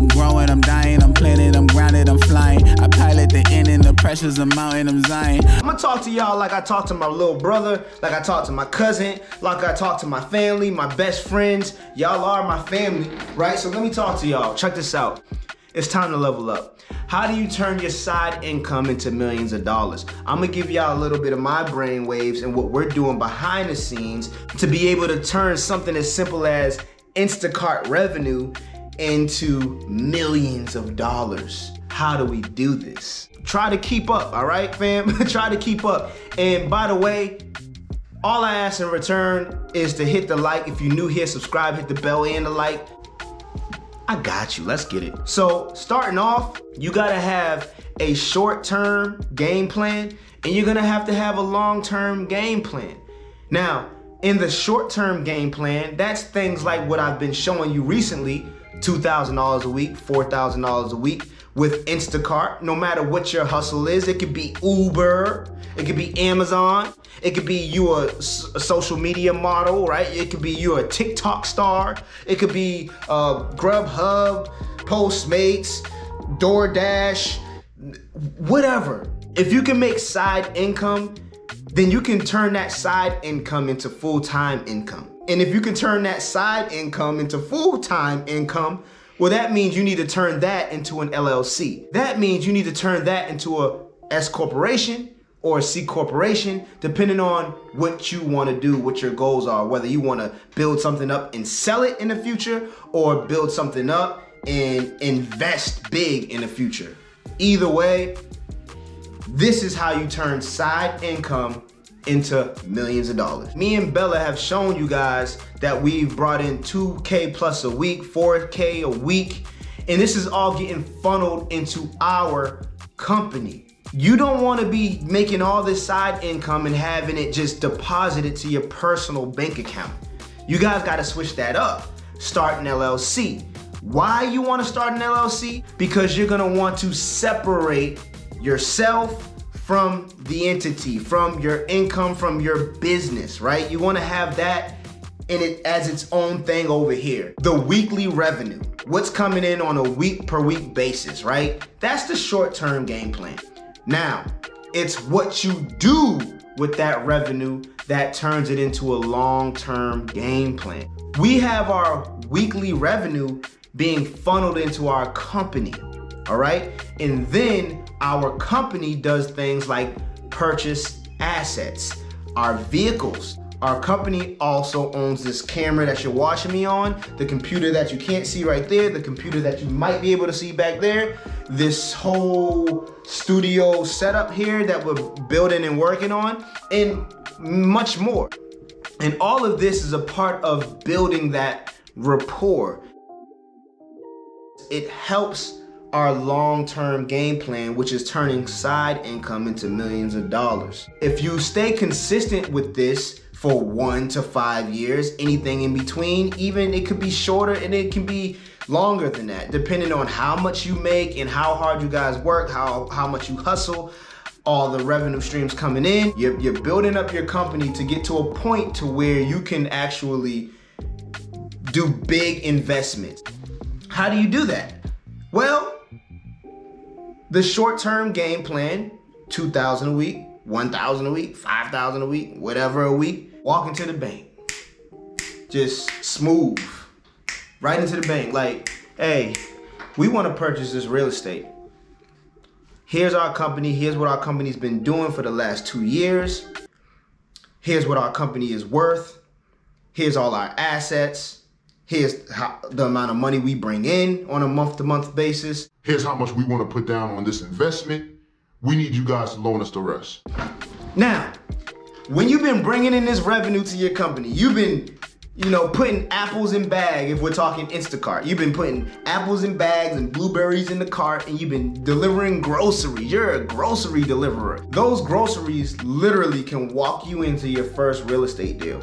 I'm growing, I'm dying, I'm planted, I'm grounded, I'm flying. I pilot the end and the pressure's a mountain, I'm Zion. I'm gonna talk to y'all like I talk to my little brother, like I talk to my cousin, like I talk to my family, my best friends. Y'all are my family, right? So let me talk to y'all. Check this out. It's time to level up. How do you turn your side income into millions of dollars? I'm gonna give y'all a little bit of my brain waves and what we're doing behind the scenes to be able to turn something as simple as Instacart revenue into millions of dollars. How do we do this? Try to keep up, all right, fam? Try to keep up. And by the way, all I ask in return is to hit the like. If you're new here, subscribe, hit the bell and the like. I got you, let's get it. So starting off, you gotta have a short-term game plan and you're gonna have to have a long-term game plan. Now, in the short-term game plan, that's things like what I've been showing you recently, $2,000 a week, $4,000 a week with Instacart. No matter what your hustle is, it could be Uber, it could be Amazon, it could be you a social media model, right? It could be you a TikTok star, it could be Grubhub, Postmates, DoorDash, whatever. If you can make side income, then you can turn that side income into full-time income. And if you can turn that side income into full-time income, well, that means you need to turn that into an LLC. That means you need to turn that into a S corporation or a C corporation, depending on what you want to do, what your goals are, whether you want to build something up and sell it in the future or build something up and invest big in the future. Either way, this is how you turn side income into millions of dollars. Me and Bella have shown you guys that we've brought in 2K plus a week, 4K a week, and this is all getting funneled into our company. You don't want to be making all this side income and having it just deposited to your personal bank account. You guys got to switch that up. Start an LLC. Why you want to start an LLC? Because you're going to want to separate yourself from the entity, from your income, from your business, right? You want to have that in it as its own thing over here. The weekly revenue, what's coming in on a week per week basis, right? That's the short-term game plan. Now, it's what you do with that revenue that turns it into a long-term game plan. We have our weekly revenue being funneled into our company, all right? And then our company does things like purchase assets, our vehicles. Our company also owns this camera that you're watching me on, the computer that you can't see right there, the computer that you might be able to see back there, this whole studio setup here that we're building and working on, and much more. And all of this is a part of building that rapport. It helps our long-term game plan, which is turning side income into millions of dollars. If you stay consistent with this for 1 to 5 years, anything in between, even it could be shorter and it can be longer than that, depending on how much you make and how hard you guys work, how much you hustle, all the revenue streams coming in. You're building up your company to get to a point to where you can actually do big investments. How do you do that? Well, the short-term game plan, 2,000 a week, 1,000 a week, 5,000 a week, whatever a week, walk into the bank. Just smooth, right into the bank. Like, hey, we want to purchase this real estate. Here's our company. Here's what our company's been doing for the last 2 years. Here's what our company is worth. Here's all our assets. Here's the amount of money we bring in on a month-to-month basis. Here's how much we want to put down on this investment. We need you guys to loan us the rest. Now, when you've been bringing in this revenue to your company, you've been, putting apples in bags, if we're talking Instacart. You've been putting apples in bags and blueberries in the cart, and you've been delivering groceries. You're a grocery deliverer. Those groceries literally can walk you into your first real estate deal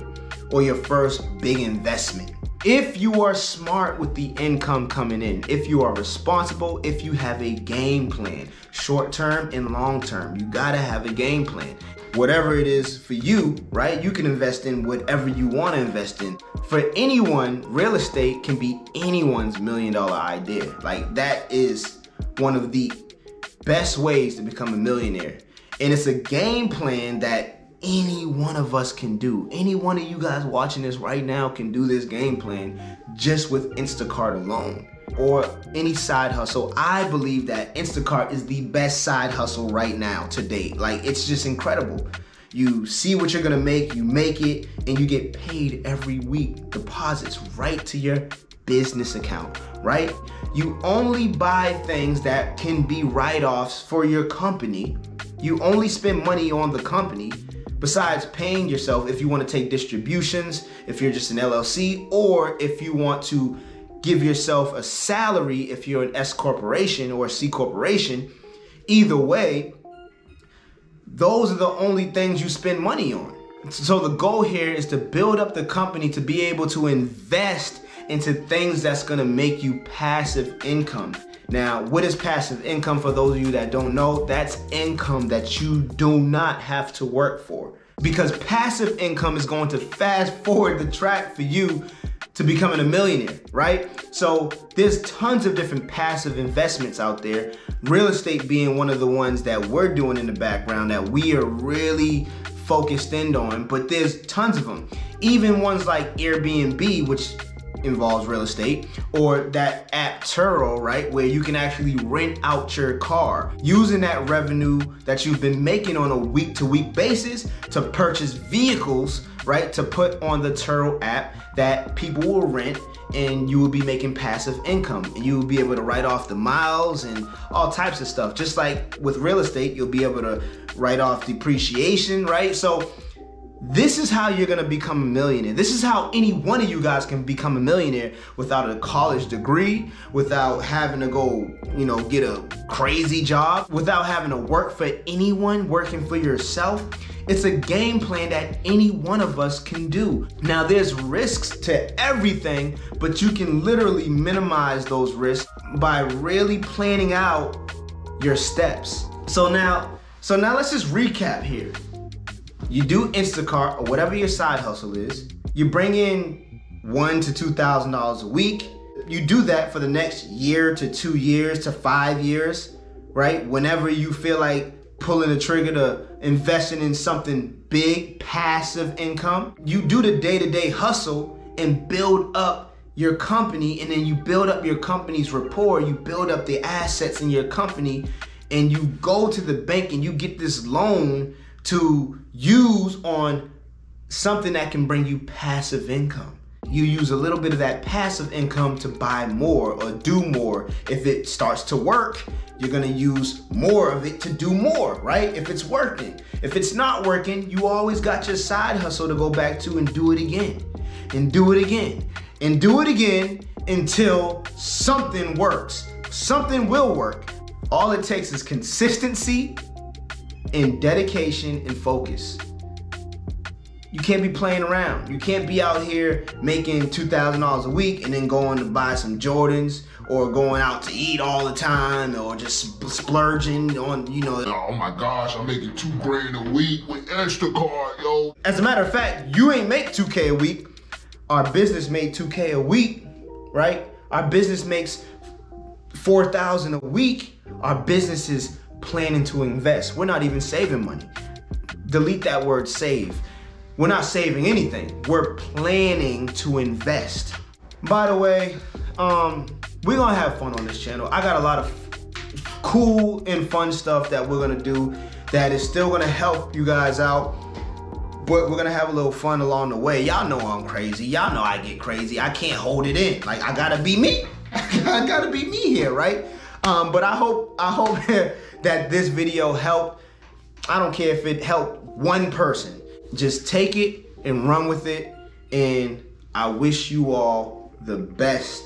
or your first big investment. If you are smart with the income coming in, if you are responsible, if you have a game plan, short term and long term, you gotta have a game plan. Whatever it is for you, right? You can invest in whatever you want to invest in. For anyone, real estate can be anyone's $1 million idea. Like, that is one of the best ways to become a millionaire. And it's a game plan that any one of us can do. Any one of you guys watching this right now can do this game plan just with Instacart alone, or any side hustle. I believe that Instacart is the best side hustle right now to date. Like, it's just incredible. You see what you're gonna make, you make it, and you get paid every week. Deposits right to your business account, right? You only buy things that can be write-offs for your company. You only spend money on the company besides paying yourself if you want to take distributions, if you're just an LLC, or if you want to give yourself a salary if you're an S corporation or a C corporation. Either way, those are the only things you spend money on. So the goal here is to build up the company to be able to invest into things that's gonna make you passive income. Now, what is passive income? For those of you that don't know, that's income that you do not have to work for. Because passive income is going to fast forward the track for you to becoming a millionaire, right? So there's tons of different passive investments out there. Real estate being one of the ones that we're doing in the background that we are really focused in on, but there's tons of them. Even ones like Airbnb, which involves real estate, or that app Turo, right, where you can actually rent out your car using that revenue that you've been making on a week-to-week basis to purchase vehicles, right, to put on the Turo app that people will rent, and you will be making passive income, and you will be able to write off the miles and all types of stuff. Just like with real estate, you'll be able to write off depreciation, right? So this is how you're gonna become a millionaire. This is how any one of you guys can become a millionaire without a college degree, without having to go, get a crazy job, without having to work for anyone, working for yourself. It's a game plan that any one of us can do. Now, there's risks to everything, but you can literally minimize those risks by really planning out your steps. So now let's just recap here. You do Instacart or whatever your side hustle is. You bring in $1,000 to $2,000 a week. You do that for the next year to 2 years to 5 years, right? Whenever you feel like pulling the trigger to investing in something big, passive income. You do the day-to-day hustle and build up your company, and then you build up your company's rapport, you build up the assets in your company, and you go to the bank and you get this loan to use on something that can bring you passive income. You use a little bit of that passive income to buy more or do more. If it starts to work, you're gonna use more of it to do more, right? If it's working. If it's not working, you always got your side hustle to go back to and do it again, and do it again, and do it again until something works. Something will work. All it takes is consistency and dedication and focus. You can't be playing around. You can't be out here making $2,000 a week and then going to buy some Jordans or going out to eat all the time or just splurging on, Oh my gosh, I'm making $2,000 a week with Instacart, yo. As a matter of fact, you ain't make $2K a week. Our business made $2K a week, right? Our business makes $4,000 a week. Our business is planning to invest. We're not even saving money. Delete that word save. We're not saving anything. We're planning to invest. By the way, we're gonna have fun on this channel. I got a lot of cool and fun stuff that we're gonna do that is still gonna help you guys out, but we're gonna have a little fun along the way. Y'all know I'm crazy. Y'all know I get crazy. I can't hold it in. Like, I gotta be me. I gotta be me here, right? But I hope that this video helped. I don't care if it helped one person. Just take it and run with it. And I wish you all the best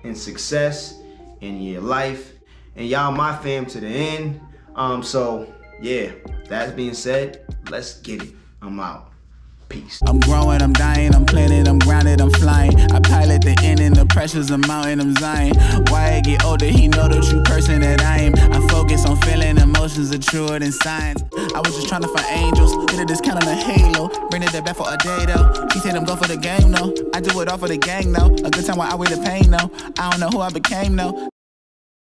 and success in your life. And y'all my fam to the end. So yeah, that being said, let's get it. I'm out. Peace. I'm growing, I'm dying, I'm planted, I'm grounded, I'm flying. I pilot the end and the pressure's a mountain, I'm Zion. Why I get older, he know the true person that I am. I focus on feeling emotions are truer than science. I was just trying to find angels, hit a discount on a halo. Bring it back for a day though. He said I'm go for the game though. I do it all for the gang though. A good time while I wear the pain though. I don't know who I became though.